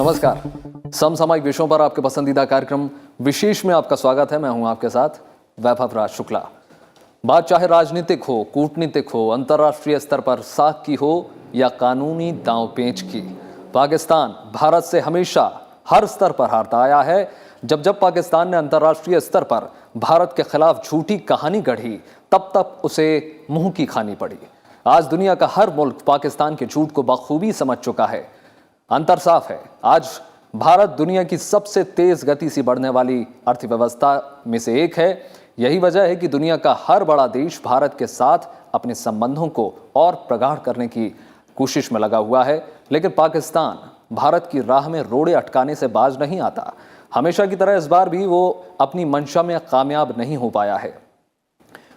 नमस्कार। समसामयिक विषयों पर आपके पसंदीदा कार्यक्रम विशेष में आपका स्वागत है। मैं हूं आपके साथ वैभव राज शुक्ला। बात चाहे राजनीतिक हो, कूटनीतिक हो, अंतर्राष्ट्रीय स्तर पर साख की हो या कानूनी दांव-पेच की, पाकिस्तान भारत से हमेशा हर स्तर पर हारता आया है। जब पाकिस्तान ने अंतर्राष्ट्रीय स्तर पर भारत के खिलाफ झूठी कहानी गढ़ी, तब उसे मुंह की खानी पड़ी। आज दुनिया का हर मुल्क पाकिस्तान के झूठ को बखूबी समझ चुका है। अंतर साफ है, आज भारत दुनिया की सबसे तेज गति से बढ़ने वाली अर्थव्यवस्था में से एक है। यही वजह है कि दुनिया का हर बड़ा देश भारत के साथ अपने संबंधों को और प्रगाढ़ करने की कोशिश में लगा हुआ है। लेकिन पाकिस्तान भारत की राह में रोड़े अटकाने से बाज नहीं आता। हमेशा की तरह इस बार भी वो अपनी मंशा में कामयाब नहीं हो पाया है।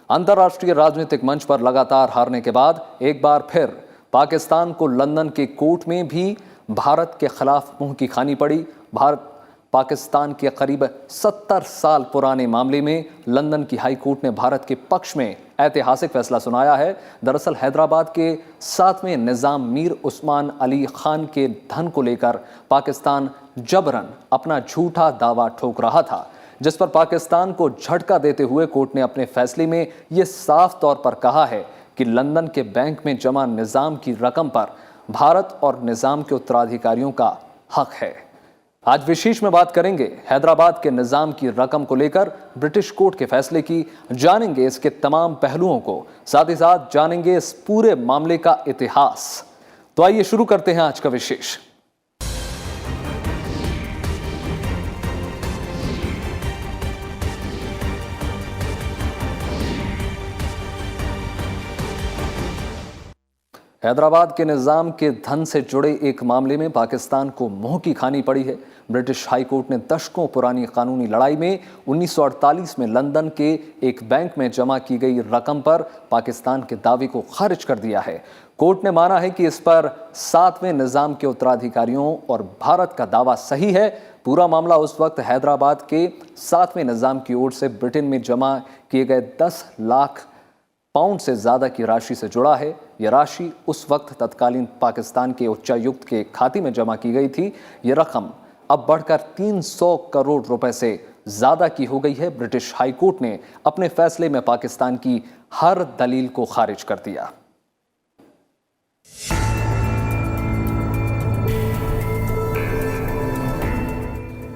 अंतर्राष्ट्रीय राजनीतिक मंच पर लगातार हारने के बाद एक बार फिर पाकिस्तान को लंदन के कोर्ट में भी भारत के खिलाफ मुंह की खानी पड़ी। भारत पाकिस्तान के करीब 70 साल पुराने मामले में लंदन की हाई कोर्ट ने भारत के पक्ष में ऐतिहासिक फैसला सुनाया है। दरअसल हैदराबाद के 7वें निजाम मीर उस्मान अली खान के धन को लेकर पाकिस्तान जबरन अपना झूठा दावा ठोक रहा था, जिस पर पाकिस्तान को झटका देते हुए कोर्ट ने अपने फैसले में यह साफ तौर पर कहा है कि लंदन के बैंक में जमा निजाम की रकम पर भारत और निजाम के उत्तराधिकारियों का हक है। आज विशेष में बात करेंगे हैदराबाद के निजाम की रकम को लेकर ब्रिटिश कोर्ट के फैसले की, जानेंगे इसके तमाम पहलुओं को, साथ ही साथ जानेंगे इस पूरे मामले का इतिहास। तो आइए शुरू करते हैं आज का विशेष। हैदराबाद के निजाम के धन से जुड़े एक मामले में पाकिस्तान को मुंह की खानी पड़ी है। ब्रिटिश हाई कोर्ट ने दशकों पुरानी कानूनी लड़ाई में 1948 में लंदन के एक बैंक में जमा की गई रकम पर पाकिस्तान के दावे को खारिज कर दिया है। कोर्ट ने माना है कि इस पर 7वें निजाम के उत्तराधिकारियों और भारत का दावा सही है। पूरा मामला उस वक्त हैदराबाद के 7वें निजाम की ओर से ब्रिटेन में जमा किए गए 10 लाख पाउंड से ज्यादा की राशि से जुड़ा है। यह राशि उस वक्त तत्कालीन पाकिस्तान के उच्चायुक्त के खाते में जमा की गई थी। यह रकम अब बढ़कर 300 करोड़ रुपए से ज्यादा की हो गई है। ब्रिटिश हाई कोर्ट ने अपने फैसले में पाकिस्तान की हर दलील को खारिज कर दिया।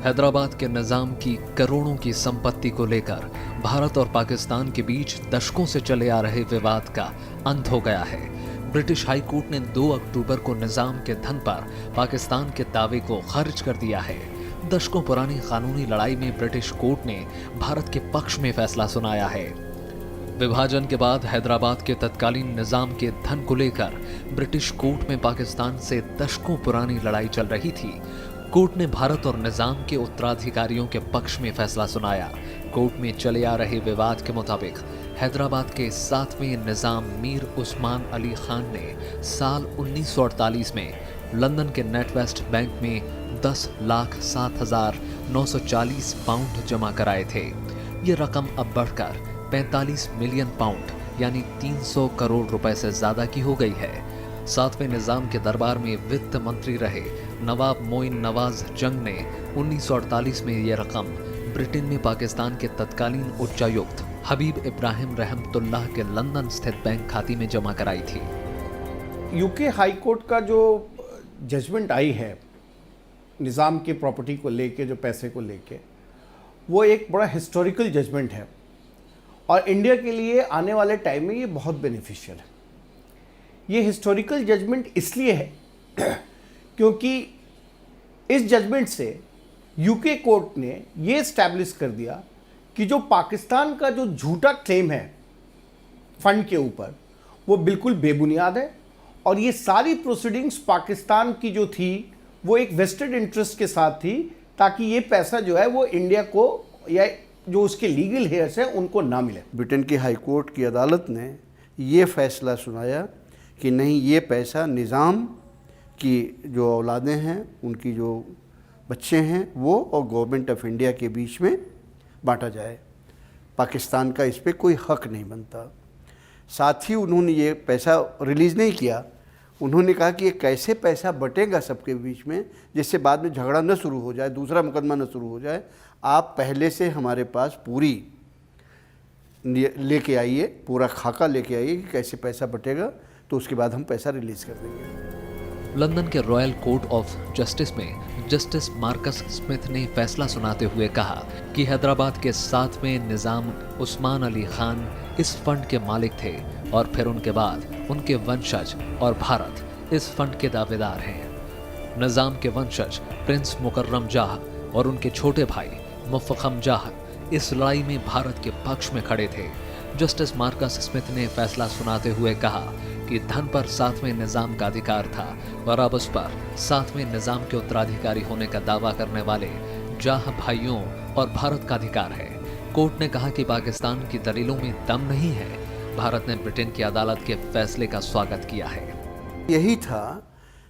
हैदराबाद के निजाम की करोड़ों की संपत्ति को लेकर भारत और पाकिस्तान के बीच दशकों से चले आ रहे विवाद का अंत हो गया है। ब्रिटिश हाई कोर्ट ने 2 अक्टूबर को निजाम के धन पर पाकिस्तान के दावे को खारिज कर दिया है। दशकों पुरानी कानूनी लड़ाई में ब्रिटिश कोर्ट ने भारत के पक्ष में फैसला सुनाया है। विभाजन के बाद हैदराबाद के तत्कालीन निजाम के धन को लेकर ब्रिटिश कोर्ट में पाकिस्तान से दशकों पुरानी लड़ाई चल रही थी। कोर्ट ने भारत और निजाम के उत्तराधिकारियों के पक्ष में फैसला सुनाया। कोर्ट में चले आ रहे विवाद के मुताबिक हैदराबाद के 7वें निजाम मीर उस्मान अली खान ने साल 1948 में लंदन के नेटवेस्ट बैंक में 10,07,940 पाउंड जमा कराए थे। ये रकम अब बढ़कर 45 मिलियन पाउंड यानी 300 करोड़ रुपए से ज्यादा की हो गई है। 7वें निजाम के दरबार में वित्त मंत्री रहे नवाब मोइन नवाज जंग ने 1948 में यह रकम ब्रिटेन में पाकिस्तान के तत्कालीन उच्चायुक्त हबीब इब्राहिम रहमतुल्लाह के लंदन स्थित बैंक खाते में जमा कराई थी। यूके हाई कोर्ट का जो जजमेंट आई है निज़ाम की प्रॉपर्टी को लेके, जो पैसे को लेके, वो एक बड़ा हिस्टोरिकल जजमेंट है और इंडिया के लिए आने वाले टाइम में ये बहुत बेनिफिशियल है। ये हिस्टोरिकल जजमेंट इसलिए है क्योंकि इस जजमेंट से यूके कोर्ट ने ये स्टैब्लिश कर दिया कि जो पाकिस्तान का जो झूठा क्लेम है फंड के ऊपर, वो बिल्कुल बेबुनियाद है और ये सारी प्रोसीडिंग्स पाकिस्तान की जो थी वो एक वेस्टेड इंटरेस्ट के साथ थी, ताकि ये पैसा जो है वो इंडिया को या जो उसके लीगल हेयर्स हैं उनको ना मिले। ब्रिटेन की हाई कोर्ट की अदालत ने ये फैसला सुनाया कि नहीं, ये पैसा निज़ाम की जो औलादें हैं, उनकी जो बच्चे हैं, वो और गवर्नमेंट ऑफ इंडिया के बीच में बांटा जाए। पाकिस्तान का इस पर कोई हक नहीं बनता। साथ ही उन्होंने ये पैसा रिलीज़ नहीं किया, उन्होंने कहा कि ये कैसे पैसा बटेगा सबके बीच में, जिससे बाद में झगड़ा न शुरू हो जाए, दूसरा मुकदमा न शुरू हो जाए। आप पहले से हमारे पास पूरी लेके आइए, पूरा खाका लेके आइए कि कैसे पैसा बटेगा, तो उसके बाद हम पैसा रिलीज़ कर देंगे। लंदन के रॉयल कोर्ट ऑफ जस्टिस में जस्टिस मार्कस स्मिथ ने फैसला सुनाते हुए कहा कि हैदराबाद के 7वें निजाम उस्मान अली खान इस फंड के मालिक थे और फिर उनके बाद उनके वंशज और भारत इस फंड के दावेदार हैं। निजाम के वंशज प्रिंस मुकर्रम जाह और उनके छोटे भाई मुफख्खम जाह इस लड़ाई में भारत के पक्ष में खड़े थे। जस्टिस मार्कस स्मिथ ने फैसला सुनाते हुए कहा कि धन पर 7वें निजाम का अधिकार था और अब उस पर 7वें निजाम के उत्तराधिकारी होने का दावा करने वाले जाह भाइयों और भारत का अधिकार है। कोर्ट ने कहा कि पाकिस्तान की दलीलों में दम नहीं है। भारत ने ब्रिटेन की अदालत के फैसले का स्वागत किया है। यही था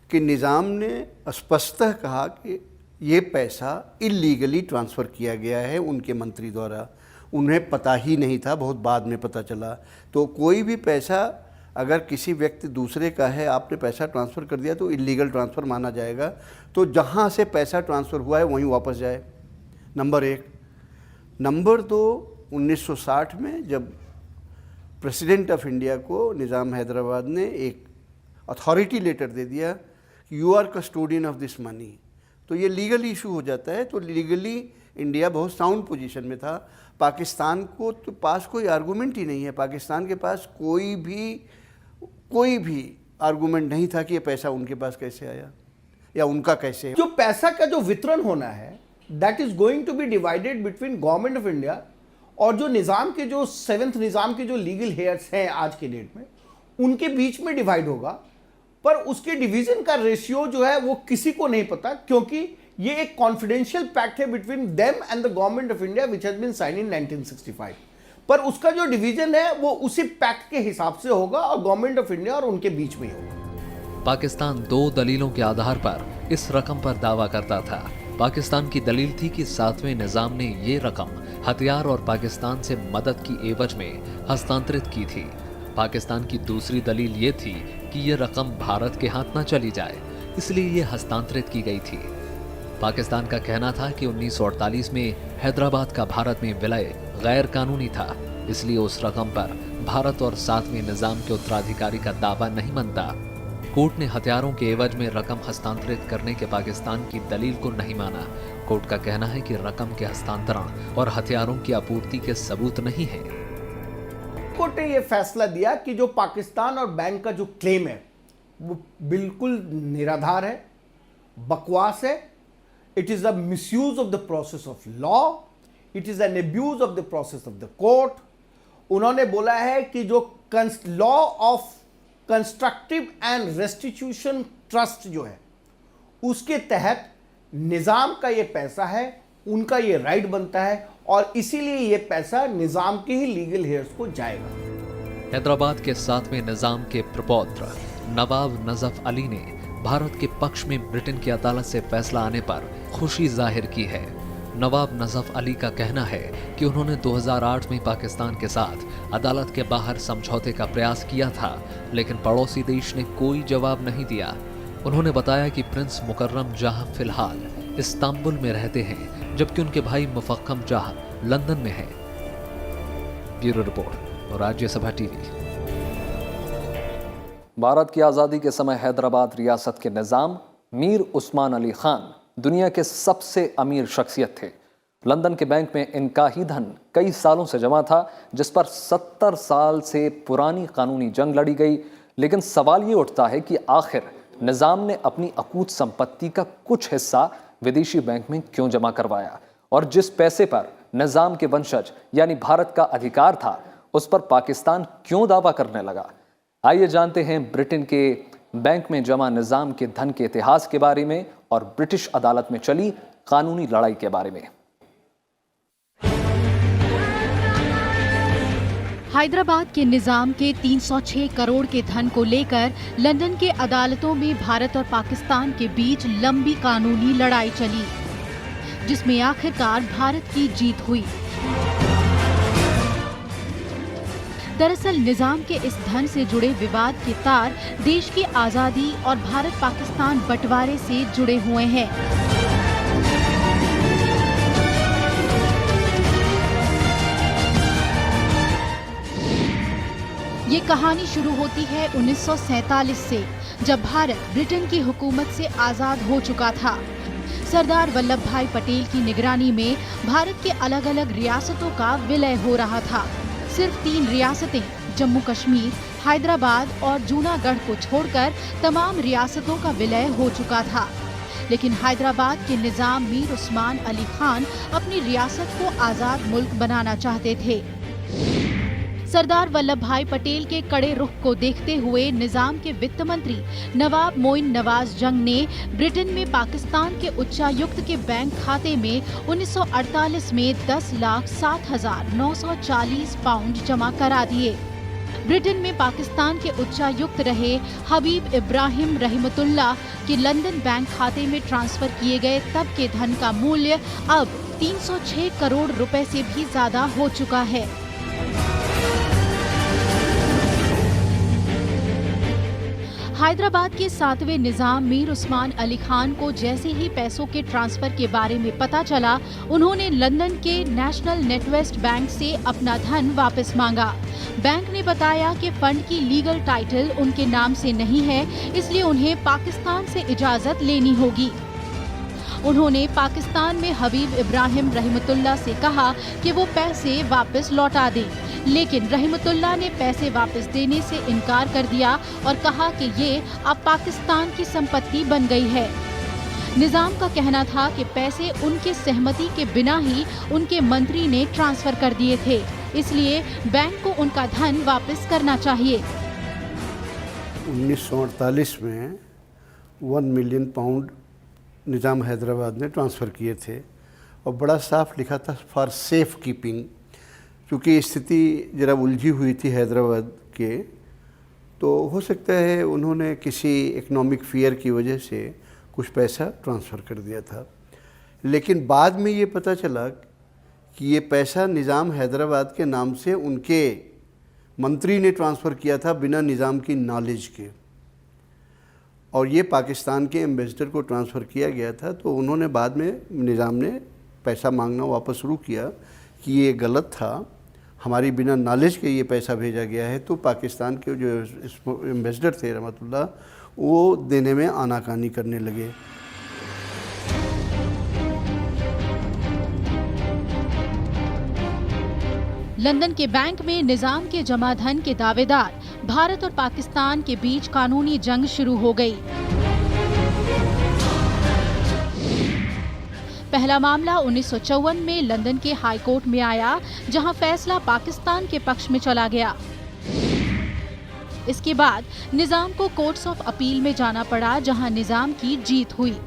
कि निज़ाम ने स्पष्टतः कहा कि ये पैसा इल्लीगली ट्रांसफ़र किया गया है उनके मंत्री द्वारा, उन्हें पता ही नहीं था, बहुत बाद में पता चला। तो कोई भी पैसा अगर किसी व्यक्ति दूसरे का है, आपने पैसा ट्रांसफ़र कर दिया तो इल्लीगल ट्रांसफ़र माना जाएगा। तो जहाँ से पैसा ट्रांसफ़र हुआ है वहीं वापस जाए, नंबर 1। नंबर 2, 1960 में जब प्रेसिडेंट ऑफ इंडिया को निज़ाम हैदराबाद ने एक अथॉरिटी लेटर दे दिया कि you are custodian of this money, तो ये लीगल इशू हो जाता है। तो लीगली इंडिया बहुत साउंड पोजीशन में था। पाकिस्तान को तो पास कोई आर्गूमेंट ही नहीं है, पाकिस्तान के पास कोई भी आर्गूमेंट नहीं था कि ये पैसा उनके पास कैसे आया या उनका कैसे। जो पैसा का जो वितरण होना है that is going to be divided between government of India और जो निज़ाम के जो 7th निज़ाम के जो लीगल हेयर्स हैं आज के डेट में, उनके बीच में डिवाइड होगा। पर उसके डिवीजन का रेशियो जो है वो किसी को नहीं पता, क्योंकि ये एक कॉन्फिडेंशियल पैक्ट है between them and the government of India which has been sign in 1965। पर उसका जो डिवीजन है वो उसी पैक्ट के हिसाब से होगा और गवर्नमेंट ऑफ इंडिया और उनके बीच में होगा। पाकिस्तान 2 दलीलों के आधार पर इस रकम पर दावा करता था। पाकिस्तान की दलील थी कि 7वें निजाम ने ये रकम हथियार और पाकिस्तान से मदद की एवज में हस्तांतरित की थी। पाकिस्तान की दूसरी दलील ये थी कि ये रकम भारत के हाथ न चली जाए, इसलिए ये हस्तांतरित की गई थी। पाकिस्तान का कहना था कि 1948 में हैदराबाद का भारत में विलय गैर कानूनी था, इसलिए उस रकम पर भारत और 7वें निजाम के उत्तराधिकारी का दावा नहीं बनता। कोर्ट ने हथियारों के एवज में रकम हस्तांतरित करने के पाकिस्तान की दलील को नहीं माना। कोर्ट का कहना है कि रकम के हस्तांतरण और हथियारों की आपूर्ति के सबूत नहीं है। कोर्ट ने यह फैसला दिया कि जो पाकिस्तान और बैंक का जो क्लेम है वो बिल्कुल निराधार है, बकवास है। It is a misuse of the process of law, it is an abuse of the process of the court. उन्होंने बोला है कि जो law of constructive and restitution trust जो है उसके तहत निजाम का ये पैसा है, उनका ये राइट बनता है और इसीलिए ये पैसा निजाम के ही लीगल हेयर्स को जाएगा। हैदराबाद के 7वें निजाम के प्रपौत्र नवाब नजफ अली ने भारत के पक्ष में ब्रिटेन की अदालत से फैसला आने पर खुशी जाहिर की है। नवाब नजफ अली का कहना है कि उन्होंने 2008 में पाकिस्तान के साथ अदालत के बाहर समझौते का प्रयास किया था, लेकिन पड़ोसी देश ने कोई जवाब नहीं दिया। उन्होंने बताया कि प्रिंस मुकर्रम जाह फिलहाल इस्तांबुल में रहते हैं, जबकि उनके भाई मुफख्खम जाह लंदन में है। Bureau report, Rajya Sabha TV. Bharat की आज़ादी के समय हैदराबाद रियासत के निज़ाम मीर उस्मान अली खान दुनिया के सबसे अमीर शख्सियत थे। लंदन के बैंक में इनका ही धन कई सालों से जमा था, जिस पर 70 साल से पुरानी कानूनी जंग लड़ी गई। लेकिन सवाल ये उठता है कि आखिर निज़ाम ने अपनी अकूत संपत्ति का कुछ हिस्सा विदेशी बैंक में क्यों जमा करवाया, और जिस पैसे पर निज़ाम के वंशज यानी भारत का अधिकार था उस पर पाकिस्तान क्यों दावा करने लगा। आइए जानते हैं ब्रिटेन के बैंक में जमा निज़ाम के धन के इतिहास के बारे में और ब्रिटिश अदालत में चली कानूनी लड़ाई के बारे में। हैदराबाद के निजाम के 306 करोड़ के धन को लेकर लंदन के अदालतों में भारत और पाकिस्तान के बीच लंबी कानूनी लड़ाई चली, जिसमें आखिरकार भारत की जीत हुई। दरअसल निजाम के इस धन से जुड़े विवाद के तार देश की आजादी और भारत पाकिस्तान बंटवारे से जुड़े हुए हैं। ये कहानी शुरू होती है 1947 से, जब भारत ब्रिटेन की हुकूमत से आजाद हो चुका था। सरदार वल्लभ भाई पटेल की निगरानी में भारत के अलग अलग रियासतों का विलय हो रहा था। सिर्फ 3 रियासतें जम्मू कश्मीर, हैदराबाद और जूनागढ़ को छोड़कर तमाम रियासतों का विलय हो चुका था। लेकिन हैदराबाद के निजाम मीर उस्मान अली खान अपनी रियासत को आजाद मुल्क बनाना चाहते थे। सरदार वल्लभ भाई पटेल के कड़े रुख को देखते हुए निजाम के वित्त मंत्री नवाब मोइन नवाज जंग ने ब्रिटेन में पाकिस्तान के उच्चायुक्त के बैंक खाते में 1948 में 10,07,940 पाउंड जमा करा दिए। ब्रिटेन में पाकिस्तान के उच्चायुक्त रहे हबीब इब्राहिम रहमतुल्लाह के लंदन बैंक खाते में ट्रांसफर किए गए तब के धन का मूल्य अब 306 करोड़ रुपए से भी ज्यादा हो चुका है। हैदराबाद के 7वें निजाम मीर उस्मान अली खान को जैसे ही पैसों के ट्रांसफर के बारे में पता चला, उन्होंने लंदन के नेशनल नेटवेस्ट बैंक से अपना धन वापस मांगा। बैंक ने बताया कि फंड की लीगल टाइटल उनके नाम से नहीं है, इसलिए उन्हें पाकिस्तान से इजाजत लेनी होगी। उन्होंने पाकिस्तान में हबीब इब्राहिम रहमतुल्लाह से कहा कि वो पैसे वापस लौटा दें, लेकिन रहमतुल्लाह ने पैसे वापस देने से इनकार कर दिया और कहा कि ये अब पाकिस्तान की संपत्ति बन गई है। निजाम का कहना था कि पैसे उनके सहमति के बिना ही उनके मंत्री ने ट्रांसफर कर दिए थे, इसलिए बैंक को उनका धन वापस करना चाहिए। 1948 में 1 मिलियन पाउंड निजाम हैदराबाद ने ट्रांसफ़र किए थे और बड़ा साफ लिखा था फॉर सेफ कीपिंग। क्योंकि स्थिति ज़रा उलझी हुई थी हैदराबाद के, तो हो सकता है उन्होंने किसी इकोनॉमिक फियर की वजह से कुछ पैसा ट्रांसफ़र कर दिया था। लेकिन बाद में ये पता चला कि ये पैसा निज़ाम हैदराबाद के नाम से उनके मंत्री ने ट्रांसफ़र किया था बिना निज़ाम की नॉलेज के, और ये पाकिस्तान के एम्बेसडर को ट्रांसफ़र किया गया था। तो उन्होंने बाद में निज़ाम ने पैसा मांगना वापस शुरू किया कि ये गलत था, हमारी बिना नॉलेज के ये पैसा भेजा गया है। तो पाकिस्तान के जो एम्बेसडर थे रहमतुल्लाह, वो देने में आनाकानी करने लगे। लंदन के बैंक में निजाम के जमा धन के दावेदार भारत और पाकिस्तान के बीच कानूनी जंग शुरू हो गई। पहला मामला 1954 में लंदन के हाई कोर्ट में आया, जहां फैसला पाकिस्तान के पक्ष में चला गया। इसके बाद निजाम को कोर्ट्स ऑफ अपील में जाना पड़ा, जहां निजाम की जीत हुई।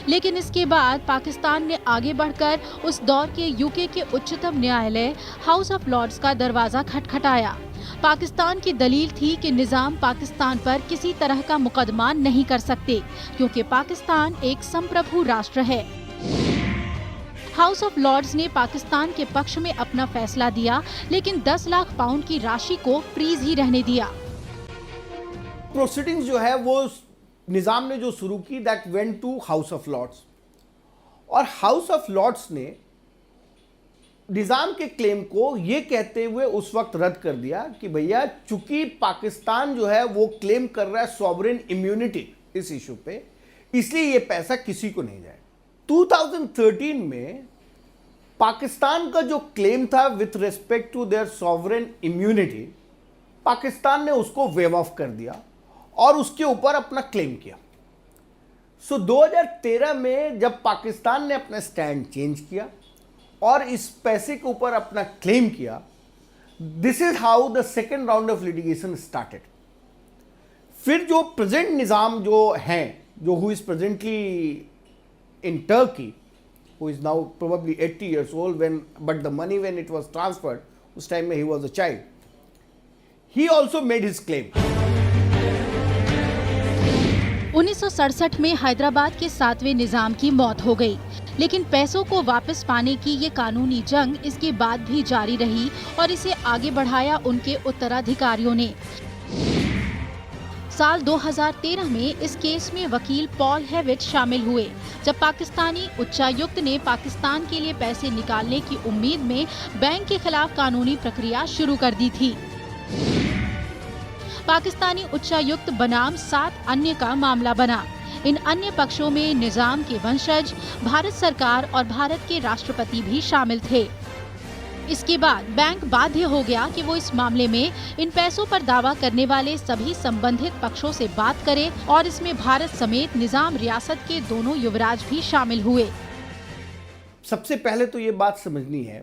लेकिन इसके बाद पाकिस्तान ने आगे बढ़कर उस दौर के यूके के उच्चतम न्यायालय हाउस ऑफ लॉर्ड्स का दरवाजा खटखटाया। पाकिस्तान की दलील थी कि निजाम पाकिस्तान पर किसी तरह का मुकदमा नहीं कर सकते, क्योंकि पाकिस्तान एक संप्रभु राष्ट्र है। हाउस ऑफ लॉर्ड्स ने पाकिस्तान के पक्ष में अपना फैसला दिया, लेकिन 10 लाख पाउंड की राशि को फ्रीज ही रहने दिया। प्रोसीडिंग्स जो है वो निजाम ने जो शुरू की, that went to House of Lords, और हाउस ऑफ लॉर्ड्स ने निजाम के क्लेम को ये कहते हुए उस वक्त रद्द कर दिया कि भैया चूंकि पाकिस्तान जो है वो क्लेम कर रहा है सॉवरेन इम्यूनिटी इस इशू पे, इसलिए ये पैसा किसी को नहीं जाए। 2013 में पाकिस्तान का जो क्लेम था with respect to their sovereign immunity, Pakistan ने उसको वेव ऑफ कर दिया और उसके ऊपर अपना क्लेम किया। 2013 में जब पाकिस्तान ने अपना स्टैंड चेंज किया और इस पैसे के ऊपर अपना क्लेम किया, this is how the second round of litigation started. फिर जो प्रेजेंट निजाम जो है, जो who is presently in Turkey, who is now probably 80 years old, but the money when it was transferred, उस टाइम में he was a child, he also made his claim. 1967 में हैदराबाद के 7वें निजाम की मौत हो गई, लेकिन पैसों को वापस पाने की ये कानूनी जंग इसके बाद भी जारी रही और इसे आगे बढ़ाया उनके उत्तराधिकारियों ने। साल 2013 में इस केस में वकील पॉल हेविट शामिल हुए, जब पाकिस्तानी उच्चायुक्त ने पाकिस्तान के लिए पैसे निकालने की उम्मीद में बैंक के खिलाफ कानूनी प्रक्रिया शुरू कर दी थी। पाकिस्तानी उच्चायुक्त बनाम 7 अन्य का मामला बना। इन अन्य पक्षों में निजाम के वंशज, भारत सरकार और भारत के राष्ट्रपति भी शामिल थे। इसके बाद बैंक बाध्य हो गया कि वो इस मामले में इन पैसों पर दावा करने वाले सभी संबंधित पक्षों से बात करे और इसमें भारत समेत निजाम रियासत के दोनों युवराज भी शामिल हुए। सबसे पहले तो ये बात समझनी है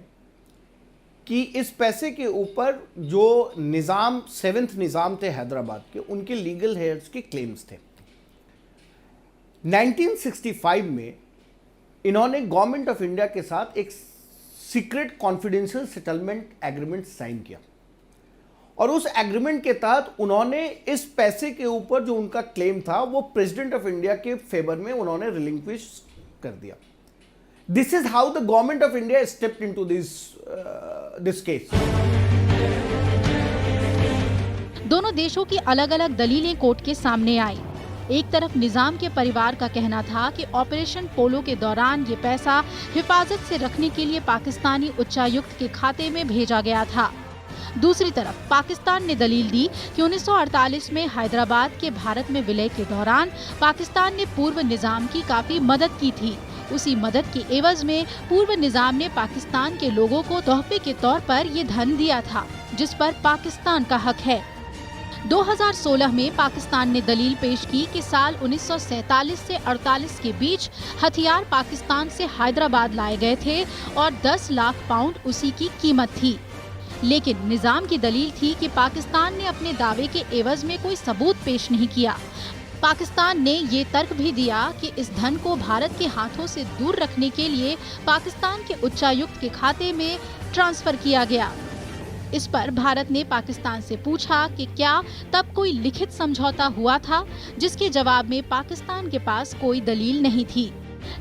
कि इस पैसे के ऊपर जो निजाम 7th निजाम थे हैदराबाद के, उनके लीगल हेयर्स के क्लेम्स थे। 1965 में इन्होंने गवर्नमेंट ऑफ इंडिया के साथ एक secret confidential settlement agreement sign किया और उस एग्रीमेंट के तहत उन्होंने इस पैसे के ऊपर जो उनका क्लेम था वो प्रेसिडेंट ऑफ इंडिया के फेवर में उन्होंने रिलिंक्विश कर दिया। This is how the government of India stepped into this case. दोनों देशों की अलग अलग दलीलें कोर्ट के सामने आई। एक तरफ निजाम के परिवार का कहना था कि ऑपरेशन पोलो के दौरान ये पैसा हिफाजत से रखने के लिए पाकिस्तानी उच्चायुक्त के खाते में भेजा गया था। दूसरी तरफ पाकिस्तान ने दलील दी कि 1948 में हैदराबाद के भारत में विलय के दौरान पाकिस्तान ने पूर्व निजाम की काफी मदद की थी। उसी मदद के एवज में पूर्व निजाम ने पाकिस्तान के लोगों को तोहफे के तौर पर ये धन दिया था, जिस पर पाकिस्तान का हक है। 2016 में पाकिस्तान ने दलील पेश की कि साल 1947 से 48 के बीच हथियार पाकिस्तान से हैदराबाद लाए गए थे और 10 लाख पाउंड उसी की कीमत थी। लेकिन निजाम की दलील थी कि पाकिस्तान ने अपने दावे के एवज में कोई सबूत पेश नहीं किया। पाकिस्तान ने ये तर्क भी दिया कि इस धन को भारत के हाथों से दूर रखने के लिए पाकिस्तान के उच्चायुक्त के खाते में ट्रांसफर किया गया। इस पर भारत ने पाकिस्तान से पूछा कि क्या तब कोई लिखित समझौता हुआ था, जिसके जवाब में पाकिस्तान के पास कोई दलील नहीं थी।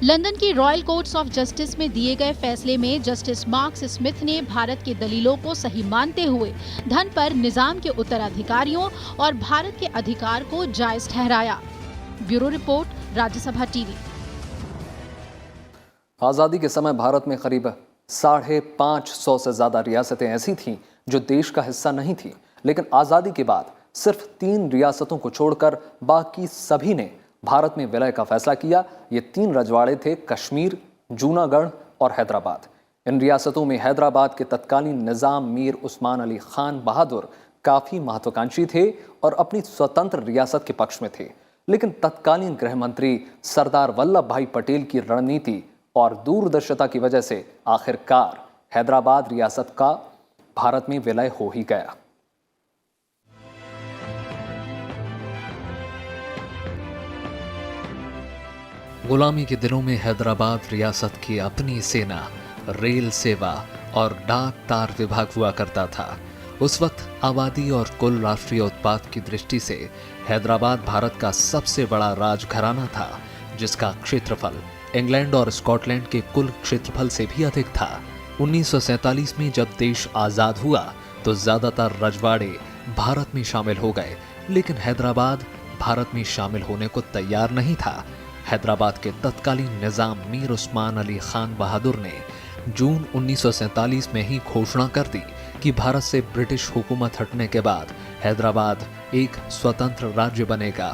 लंदन की रॉयल कोर्ट्स ऑफ जस्टिस में दिए गए फैसले में जस्टिस मार्क्स स्मिथ ने भारत के दलीलों को सही मानते हुए धन पर निजाम के उत्तराधिकारियों और भारत के अधिकार को जायज ठहराया। Bureau report, Rajya Sabha TV. आज़ादी के समय भारत में करीब 550 से ज़्यादा रियासतें ऐसी थीं जो देश का हिस्सा नहीं थीं, लेकिन आज़ादी के बाद सिर्फ 3 रियासतों को छोड़कर बाकी सभी ने भारत में विलय का फैसला किया। ये 3 रजवाड़े थे कश्मीर, जूनागढ़ और हैदराबाद। इन रियासतों में हैदराबाद के तत्कालीन निज़ाम मीर उस्मान अली खान बहादुर काफ़ी महत्वाकांक्षी थे और अपनी स्वतंत्र रियासत के पक्ष में थे, लेकिन तत्कालीन गृह मंत्री सरदार वल्लभ भाई पटेल की रणनीति और दूरदर्शिता की वजह से आखिरकार हैदराबाद रियासत का भारत में विलय हो ही गया। गुलामी के दिनों में हैदराबाद रियासत की अपनी सेना, रेल सेवा और डाक तार विभाग हुआ करता था। उस वक्त आबादी और कुल राष्ट्रीय उत्पाद की दृष्टि से हैदराबाद भारत का सबसे बड़ा राजघराना था, जिसका क्षेत्रफल इंग्लैंड और स्कॉटलैंड के कुल क्षेत्रफल से भी अधिक था। 1947 में जब देश आज़ाद हुआ तो ज़्यादातर रजवाड़े भारत में शामिल हो गए, लेकिन हैदराबाद भारत में शामिल होने को तैयार नहीं था। हैदराबाद के तत्कालीन निज़ाम मीर उस्मान अली खान बहादुर ने जून 1947 में ही घोषणा कर दी कि भारत से ब्रिटिश हुकूमत हटने के बाद हैदराबाद एक स्वतंत्र राज्य बनेगा।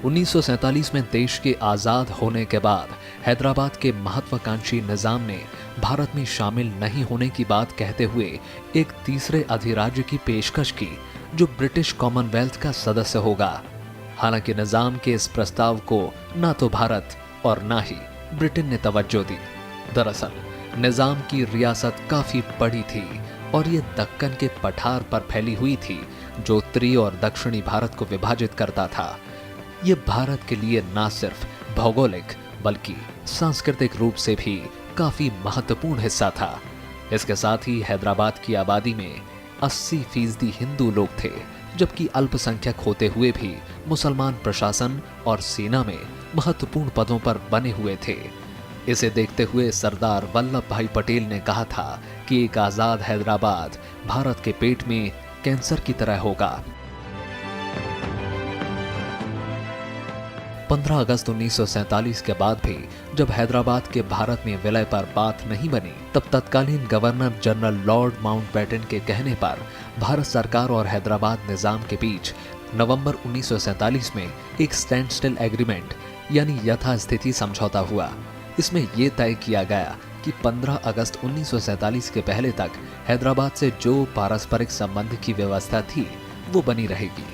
1947 में देश के आज़ाद होने के बाद हैदराबाद के महत्वाकांक्षी निज़ाम ने भारत में शामिल नहीं होने की बात कहते हुए एक तीसरे अधिराज्य की पेशकश की, जो ब्रिटिश कॉमनवेल्थ का सदस्य होगा। हालांकि निज़ाम के इस प्रस्ताव को ना तो भारत और ना ही ब्रिटेन ने तवज्जो दी। दरअसल निज़ाम की रियासत काफ़ी बड़ी थी और ये दक्कन के पठार पर फैली हुई थी, जो उत्तरी और दक्षिणी भारत को विभाजित करता था। ये भारत के लिए ना सिर्फ भौगोलिक बल्कि सांस्कृतिक रूप से भी काफ़ी महत्वपूर्ण हिस्सा था। इसके साथ ही हैदराबाद की आबादी में 80% हिंदू लोग थे, जबकि अल्पसंख्यक होते हुए भी मुसलमान प्रशासन और सेना में महत्वपूर्ण पदों पर बने हुए थे। इसे देखते हुए सरदार वल्लभ भाई पटेल ने कहा था कि एक आजाद हैदराबाद भारत के पेट में कैंसर की तरह होगा। 15 अगस्त 1947 के बाद भी जब हैदराबाद के भारत में विलय पर बात नहीं बनी, तब तत्कालीन गवर्नर जनरल लॉर्ड माउंटबेटन के कहने पर भारत सरकार और हैदराबाद निजाम के बीच नवंबर 1947 में एक स्टैंड स्टिल एग्रीमेंट यानी यथास्थिति समझौता हुआ। इसमें यह तय किया गया कि 15 अगस्त 1947 के पहले तक हैदराबाद से जो पारस्परिक संबंध की व्यवस्था थी वो बनी रहेगी।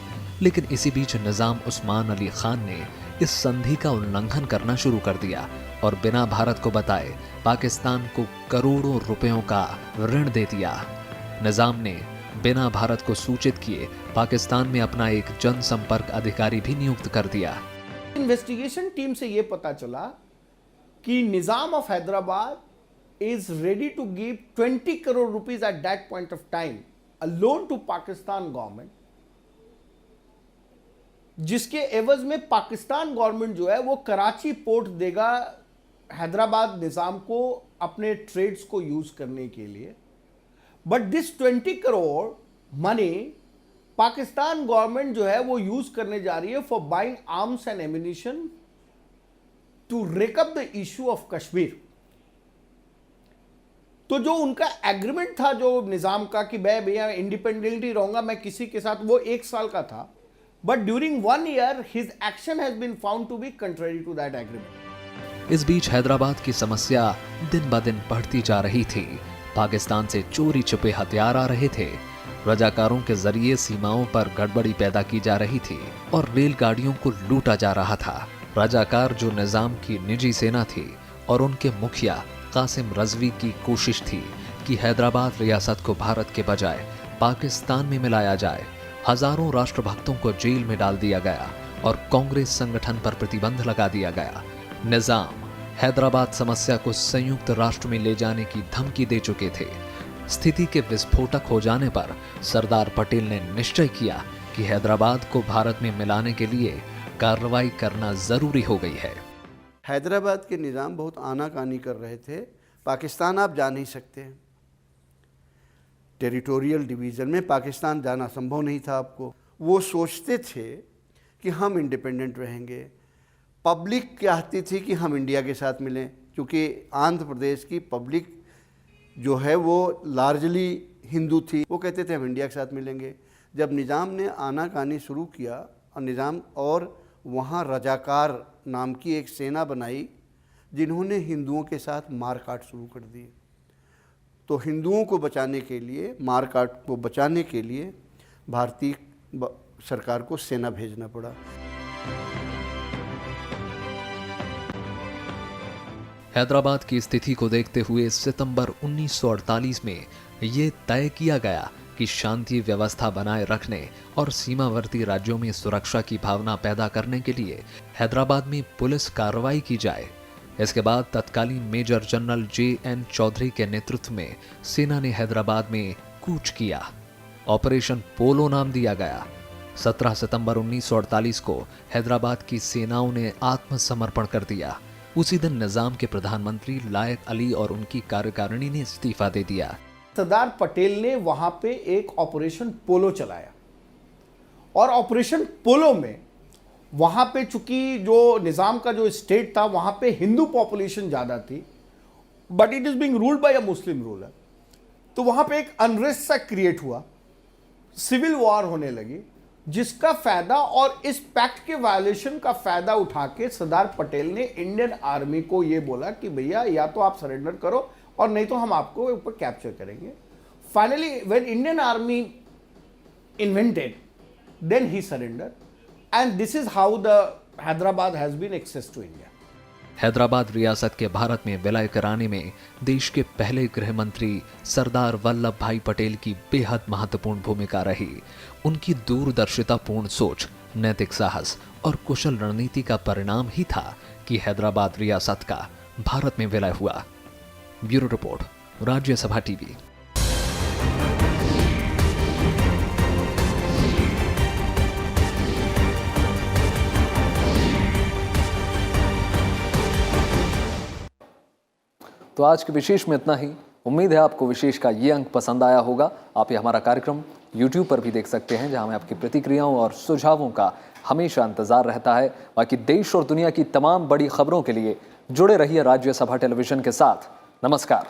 लेकिन इसी बीच निजाम उस्मान अली खान ने इस संधि का उल्लंघन करना शुरू कर दिया और बिना भारत को बताए पाकिस्तान को करोड़ों रुपयों का ऋण दे दिया। निजाम ने बिना भारत को सूचित किए पाकिस्तान में अपना एक जनसंपर्क अधिकारी भी नियुक्त कर दिया। इन्वेस्टिगेशन टीम से यह पता चला कि Nizam of Hyderabad is ready to give 20 crore rupees at that point of time a loan to Pakistan government, जिसके एवज में पाकिस्तान गवर्नमेंट जो है वो कराची पोर्ट देगा हैदराबाद निजाम को अपने ट्रेड्स को यूज करने के लिए। But this 20 crore money Pakistan government जो है वो यूज करने जा रही है for buying arms and ammunition to rake up the issue of Kashmir. तो जो उनका एग्रीमेंट था जो निजाम का कि मैं भैया इंडिपेंडेंटली रहूंगा मैं किसी के साथ, वो 1 साल का था। But during 1 year his action has been found to be contrary to that agreement. इस बीच हैदराबाद की समस्या दिन ब दिन बढ़ती जा रही थी। पाकिस्तान से चोरी छुपे हथियार आ रहे थे, रजाकारों के जरिए सीमाओं पर गड़बड़ी पैदा की जा रही थी और रेलगाड़ियों को लूटा जा रहा था। रजाकार जो निजाम की निजी सेना थी और उनके मुखिया कासिम रजवी की कोशिश थी कि हैदराबाद रियासत को भारत के बजाय पाकिस्तान में मिलाया जाए। हजारों राष्ट्रभक्तों को जेल में डाल दिया गया और कांग्रेस संगठन पर प्रतिबंध लगा दिया गया। निजाम हैदराबाद समस्या को संयुक्त राष्ट्र में ले जाने की धमकी दे चुके थे। स्थिति के विस्फोटक हो जाने पर सरदार पटेल ने निश्चय किया कि हैदराबाद को भारत में मिलाने के लिए कार्रवाई करना जरूरी हो गई है। हैदराबाद के निज़ाम बहुत आनाकानी कर रहे थे। पाकिस्तान आप जा नहीं सकते, टेरिटोरियल डिवीज़न में पाकिस्तान जाना संभव नहीं था आपको। वो सोचते थे कि हम इंडिपेंडेंट रहेंगे। पब्लिक चाहती थी कि हम इंडिया के साथ मिलें, क्योंकि आंध्र प्रदेश की पब्लिक जो है वो लार्जली हिंदू थी। वो कहते थे हम इंडिया के साथ मिलेंगे। जब निज़ाम ने आनाकानी शुरू किया और निज़ाम और वहाँ रजाकार नाम की एक सेना बनाई जिन्होंने हिंदुओं के साथ मारकाट शुरू कर दी, तो हिंदुओं को बचाने के लिए, मारकाट को बचाने के लिए भारतीय सरकार को सेना भेजना पड़ा। हैदराबाद की स्थिति को देखते हुए सितंबर 1948 में ये तय किया गया कि शांति व्यवस्था बनाए रखने और सीमावर्ती राज्यों में सुरक्षा की भावना पैदा करने के लिए हैदराबाद में पुलिस कार्रवाई की जाए। इसके बाद तत्कालीन मेजर जनरल J.N. चौधरी के नेतृत्व में सेना ने हैदराबाद में कूच किया। ऑपरेशन पोलो नाम दिया गया। 17 सितंबर 1948 को हैदराबाद की सेनाओं ने आत्मसमर्पण कर दिया। उसी दिन निजाम के प्रधानमंत्री लायक अली और उनकी कार्यकारिणी ने इस्तीफा दे दिया। सरदार पटेल ने वहां पे एक ऑपरेशन पोलो चलाया और ऑपरेशन पोलो में वहां पे चूंकि जो निजाम का जो स्टेट था वहां पे हिंदू पॉपुलेशन ज़्यादा थी, but it is being ruled by a Muslim ruler. तो वहां पे एक अनरेस्ट सा क्रिएट हुआ, सिविल वॉर होने लगी, जिसका फायदा और इस पैक्ट के वायलेशन का फायदा उठा के सरदार पटेल ने इंडियन आर्मी को ये बोला कि भैया या तो आप सरेंडर करो और नहीं तो हम आपको ऊपर कैप्चर करेंगे। Finally when Indian army invented, then he surrender and this is how the Hyderabad has been access to India. Hyderabad रियासत के भारत में विलय कराने में देश के पहले गृह मंत्री सरदार वल्लभ भाई पटेल की बेहद महत्वपूर्ण भूमिका रही। उनकी दूरदर्शितापूर्ण सोच, नैतिक साहस और कुशल रणनीति का परिणाम ही था कि हैदराबाद रियासत का भारत में विलय हुआ। Bureau report, Rajya Sabha TV. तो आज के विशेष में इतना ही। उम्मीद है आपको विशेष का ये अंक पसंद आया होगा। आप ये हमारा कार्यक्रम YouTube पर भी देख सकते हैं, जहां हमें आपकी प्रतिक्रियाओं और सुझावों का हमेशा इंतजार रहता है। बाकी देश और दुनिया की तमाम बड़ी खबरों के लिए जुड़े रहिए राज्यसभा टेलीविजन के साथ। नमस्कार।